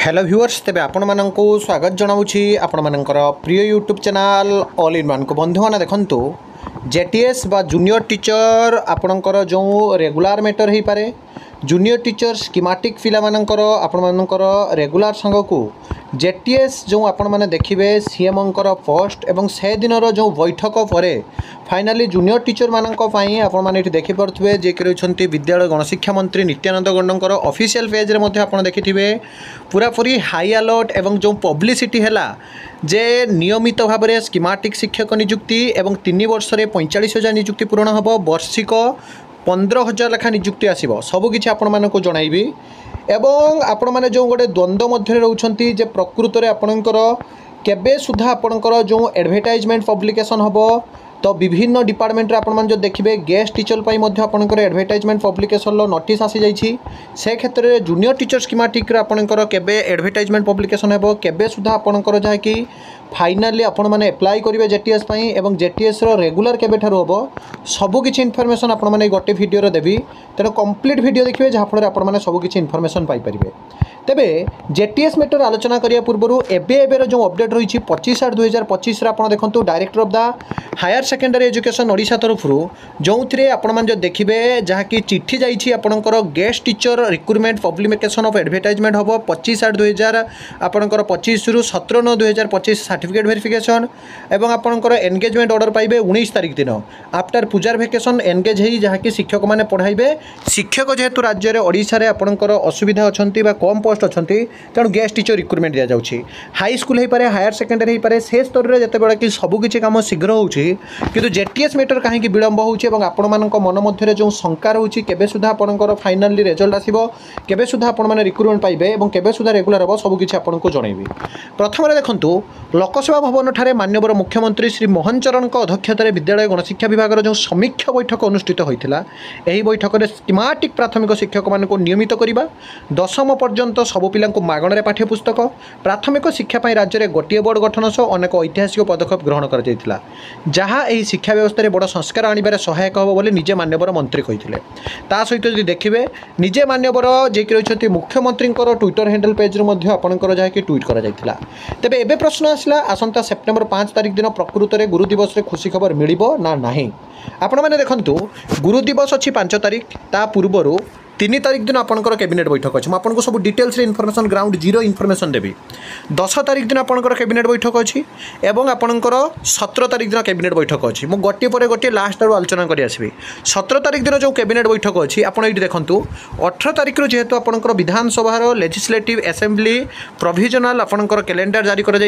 Hello viewers तेज आपण मानक स्वागत जनाऊँगी आपण मानकर प्रिय YouTube channel all in one को बंधु मैंने देखु जेटीएस बा जूनियर टीचर आपणकर जो रेगुलार मैटर हो पारे जूनियर टीचर स्कीमेटिक पिला मानकर आपण मानकर रेगुलार संघ को जेटीएस जो आपण मैंने देखिए सीएम पोस्ट एवं से दिन जो बैठक पर फाइनाली जूनियर टीचर मानक आपण मैंने देखिपे जे कि रही विद्यालय गणशिक्षा मंत्री नित्यानंद गंडर ऑफिशियल पेज रे आप देखिथे पूरापूरी हाई अलर्ट एवं जो पब्लिसिटी है जे नियमित भाव में स्कीमेटिक शिक्षक नियुक्ति एवं 3 वर्ष में 45,000 नियुक्ति पूरण हम वर्षिक 15,000 लेखा नियुक्ति आसो सबकि आपण मानक जनइबी एवं आपण मैंने जो गोटे द्वंद्व मध्य रोचंती जे प्रकृत में आपणकर केबे सुधा आपणकर जो एडवर्टाइजमेंट पब्लिकेशन हम तो विभिन्न डिपार्टमेंट रे आपण जो देखिए गेस्ट टीचर पाई मध्य आपणकर एडवर्टाइजमेंट पब्लिकेशन नोटिस आसी जाइछि से क्षेत्र में जूनियर टीचर स्कीमेटिक आपणकर केबे एडवर्टाइजमेंट पब्लिकेशन हेबो केबे सुधा आपणकर जहा कि फाइनाली आपण माने अप्लाई करेंगे जेटीएस पाई एवं जेटीएस रो रेगुलर केबे ठारो होबो सबु किछि इनफॉरमेशन आपण माने गोटे वीडियो रे देबी तेनो कंप्लीट वीडियो देखिए जहाँ फल आपण माने सबु किछि इनफॉरमेशन पाई परिबे। तेबे जेटीएस मैटर आलोचना करिया पूर्व एबे जो अपडेट रही 25/8/2025 रे आपण देखंतु director of the higher secondary education Odisha तरफ जो थे आपण मान जो देखिए जहाँ कि चिट्ठी जाइए आपणकर guest teacher recruitment publication of advertisement हम 25/8/2025 आपणकर 25 रु 17/9/2025 सर्टिफिकेट वेरिफिकेशन एवं आपणकर एनगेजमेंट ऑर्डर पाइबे 19 तारिख दिन आफ्टर पूजार वेकेशन एनगेज हो जहाँ कि शिक्षक मैंने पढ़ाइबे शिक्षक जेहेतु राज्य में ओडिशा रे आपणकर असुविधा अच्छी कम पोस्ट अच्छा तेणु गेस्ट टीचर रिक्रुटमेंट दि जाऊँगी हाई स्कूल हो पाए हायर सेकेंडरी हो पाए से स्तर में जिते कि सबकि कम शीघ्र होची किंतु जेटीएस मैटर कहीं विलंब होपण मान मन मध्य जो शंका रोचे केबे सुधा आपणकर फाइनाली रिजल्ट आसो केबे सुधा आपण मैंने रिक्रुटमेंट पाइबे और केबे सुधा रेगुलर हम सबकि आपको जनइबी। प्रथम देखु लोकसभा भवन ठारे माननीय मुख्यमंत्री श्री मोहन चरण अध्यक्षतार विद्यालय गणशिक्षा विभाग जो समीक्षा बैठक अनुष्ठित होता यह बैठक में स्कीमेटिक प्राथमिक शिक्षक मान नियमित करने 10वीं पर्यंत सबू पिला मागणारे पाठ्यपुस्तक प्राथमिक शिक्षा राज्य में गोटे बोर्ड गठन सह अनेक ऐतिहासिक पदक्षेप ग्रहण कर जहाँ यही शिक्षा व्यवस्था बड़ संस्कार आने सहायक हम बोली निजे मान्यवर मंत्री कही सहित जब देखिए निजे मान्यवर जे कि रही मुख्यमंत्री ट्विटर हैंडल पेज आपंकर जहाँकि ट्वीट कर तेबे एबे प्रश्न आसला आसंता सेप्टेम्बर 5 तारिख दिन प्रकृत में गुरु दिवस रे खुशी खबर मिलिबो ना नहीं आपण मैंने देखंतु गुरु दिवस अच्छी 5 तारिख ता पूर्व 3 तारिख दिन आपंकर कैबिनेट बैठक अच्छी मुझे सब details information ground zero information देवी 10 तारिख दिन आपंकर कैबिनेट बैठक अच्छी एवं आपंकर 17 तारिख दिन कैबिनेट बैठक अच्छी मुझे गोटे पर गोटे लास्ट आड़ आलोचना कर 17 तारिख दिन जो कैबिनेट बैठक अच्छी आपड़ ये देखूँ 18 तारिख जेहेतु आपंकर विधानसभा लेजिस्लेटिव असेंबली प्रोविजनल आपंकर कैलेंडर जारी कर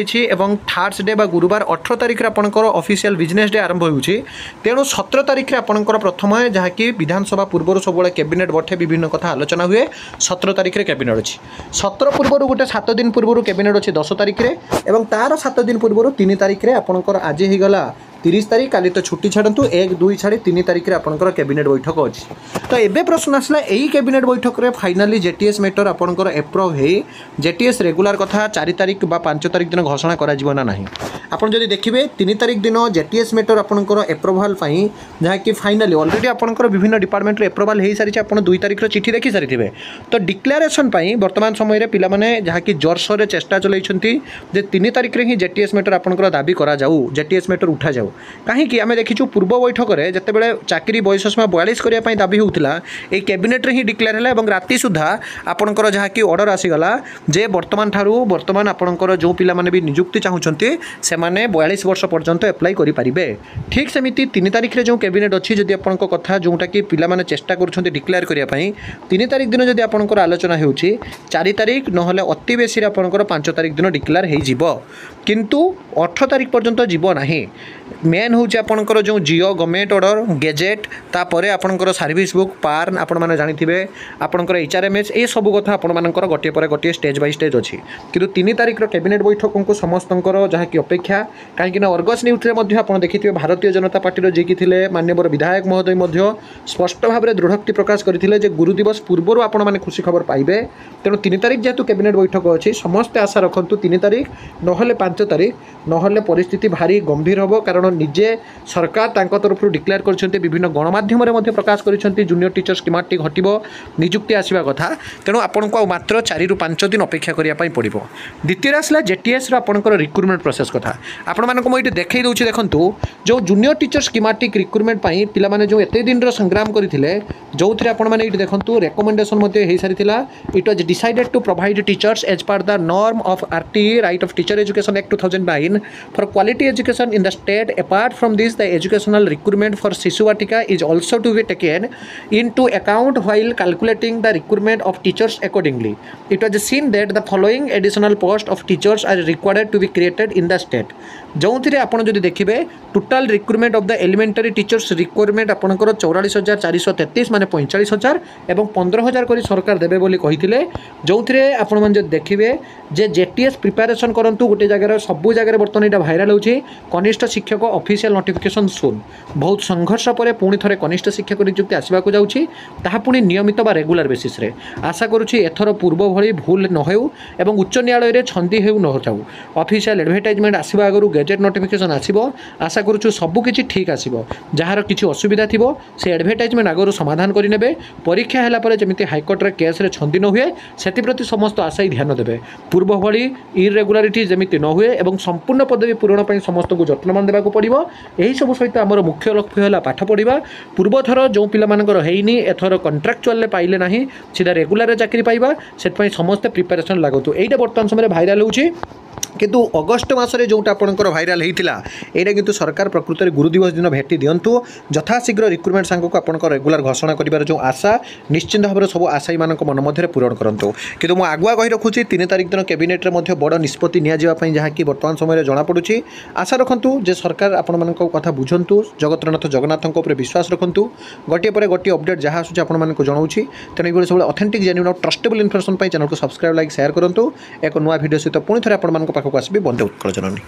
थर्ड्स डे गुरुवार 18 तारिख आपंकर ऑफिशियल बिजनेस डे आरंभ होउछि तेणु 17 तारिख आपंकर प्रथम जहाँकि विधानसभा पूर्व सब कैबिनेट बैठे विभिन्न कथा आलोचना हुए 17 तारिख रे कैबिनेट अच्छी 17 पूर्व गोटे 7 दिन पूर्व कैबिनेट अच्छी 10 तारिख रे एवं तार 7 दिन पूर्व 3 तारिख रे आपंकर आज ही गला 30 तारिख काली तो छुट्टी छाड़ू 1 2 छाड़ी 3 तारिख रे आपंकर कैबिनेट बैठक अच्छी तो एबे प्रश्न आसला यही कैबिनेट बैठक रे फाइनाली जेटीएस मैटर आपंकर एप्रूव हो जेटीएस रेगुलर कथा 4 तारिख बा 5 तारिख दिन घोषणा करा जीवो ना नहीं आपन जदि देखिबे 3 तारिख दिन जेटीएस मैटर आपंकर एप्रूवल पाई जहाँ कि फाइनाली ऑलरेडी आपंकर विभिन्न डिपार्टमेंट रे एप्रूवल हो सारी आपन 2 तारिख रो चिठी देखि सारिथिबे तो डिक्लेरेशन पाई वर्तमान समय रे पिला माने जहाँ कि जोरसोर चेष्टा चलैछंती जे 3 तारिख रे ही जेटीएस मैटर आपंकर दाबी करा जाऊ जेटीएस मैटर उठा जाऊ कहीं आम देखीचु पूर्व बैठक में जितेबाला चाकरी बयस सीमा 42 करने दाबी होता ये कैबिनेट रे ही डिक्लेयर है और राति सुधा आपणकर जहाँकि ऑर्डर आसीगला जे वर्तमान आपणकर जो पिला माने भी नियुक्ति चाहूँगी से 42 वर्ष पर्यंत एप्लाई करें ठीक सेमती 3 तारिख रे जो कैबिनेट अच्छी जदि आपण कथा जोटा कि पिला माने चेष्टा कर डिक्लेयर करने 3 तारिख दिन जदि आपणकर आलोचना हो 4 तारिख ना अति बेसी आपणकर 5 तारिख दिन डिक्लेयर हो किंतु 18 तारिख पर्यंत जीव ना मेन हूँ आपणकर जो जियो गवर्नमेंट ऑर्डर गेजेट तापर आपणकर सर्विस बुक पार्न आपण मैंने जानी आपणकर HRMS ये सब कथा आपंकर गोटे पर गोटे स्टेज बाय स्टेज अच्छी किंतु 3 तारिख कैबिनेट बैठक को समस्तंकर जहाँकि अपेक्षा कहीं अर्गस न्यूज आप देखिए भारतीय जनता पार्टी जी कि माननीय विधायक महोदय स्पष्ट भाव में दृढ़ोक्ति प्रकाश करते गुरु दिवस पूर्व आपण मैंने खुशी खबर पाइबे तेणु 3 तारिख जेहेतु कैबिनेट बैठक अच्छी समस्ते आशा रखु 3 तारिख ना 5 तारिख ना परिस्थिति भारी गंभीर हम कारण कारण निजे सरकार तांको तरफ डिक्लेयर करछन्ते विभिन्न गणमाध्यम प्रकाश करछन्ते जूनियर टीचर स्कीमाटिक हटिबो नियुक्ति आसीबा कथा तेणु आपनको मात्र 4 ରୁ 5 दिन अपेक्षा करिया पई पड़िबो। द्वितीय आसला जेटीएस रो आपनकर रिक्रुटमेंट प्रोसेस कथा आपण मानको म इटे देखै दउछि देखंतु जो जूनियर टीचर स्कीमाटिक रिक्रुटमेंट पई पिला माने जो एते दिन रो संग्राम करथिले जोथरे आपण माने इटे देखंतु रेकमेंडेशन मध्ये हेई सारिथिला it was decided to provide teachers as per the norm of RTE right of teacher education act 2009 for quality education in the state. Apart from this the educational recruitment for Shishu Vatika is also to be taken into account while calculating the recruitment of teachers accordingly. It was seen that the following additional post of teachers are required to be created in the state. जो आपण जदि देखिए total recruitment of the elementary teachers recruitment आपंकर 44,433 माने 45,000 एवं 15,000 कर सरकार देवे बोली कही जो आपण मैंने देखिए जे जेटीएस प्रिपेरेसन करूँ गोटे जगह सबू जगह बर्तमान यहाँ भाइराल होची कनिष्ठ शिक्षक ऑफिशियल नोटिफिकेशन सुन बहुत संघर्ष पर पुणी थे कनिष्ठ शिक्षक नियुक्ति आसवाक जाऊँगी ताहा पुणी नियमित बा रेगुलर बेसिस रे आशा करुँची एथर पूर्व भली भूल न हो एवं उच्च न्यायालय में छंदी हो न जाऊ ऑफिशियल एडवर्टाइजमेंट आसवा आगु गेजेट नोटिफिकेशन आसो आशा करुँ सबकि ठीक आसो जार किसी असुविधा थी से एडवर्टाइजमेंट आगु समाधान करेंगे परीक्षा है जमी हाइकोर्टर केस रे छंदी न हुए से समस्त आशायी ध्यान देवे पूर्व भली इरेगुलारिटी जमी न हुए एवं संपूर्ण पदवी पूरण पर समस्त को जत्नवान देवाक पड़ो यही सब सहित आमर मुख्य लक्ष्य है पाठ पढ़ा पूर्व थर जो पिलामानकर हैनी एथर कंट्राक्चुअल पाइले ना सीधा रेगुलर चाकरी पाइबा से समस्ते प्रिपेरेसन लागतु यहाँ बर्तमान समय भाइराल होची किंतु अगस्ट मसरे जोटा आपंकर भाइराल होता यहाँ किंतु सरकार प्रकृत में गुरु दिवस दिन भेटी दिंतु यथाशीघ्र रिक्रुटमेंट सांग को आप रेगुलर घोषणा कर जो आशा निश्चिंत भाव सब आशायी मान मन मध्य पूरण करूँ कि मुझे आगुआ कही रखुच्छी 3 तारिख दिन कैबिनेट में बड़ निष्पत्ति नियापाई जहाँकि बर्तमान समय जमापड़ी आशा रखु जे सरकार आपण कथा बुझंतु जगतनाथ जगन्नाथों पर विश्वास रखु गोटे पर गोटे अपडेट जहाँ आसूँ आपको जनाऊँ तेणु ये सब ऑथेंटिक जेन्युइन और ट्रस्टेबल इनफॉरमेशन चैनल को सब्सक्राइब लाइक शेयर करूँ एक नुआ वीडियो सहित पुणी थे आप पाखक आसबि बंदे उत्कल जननी।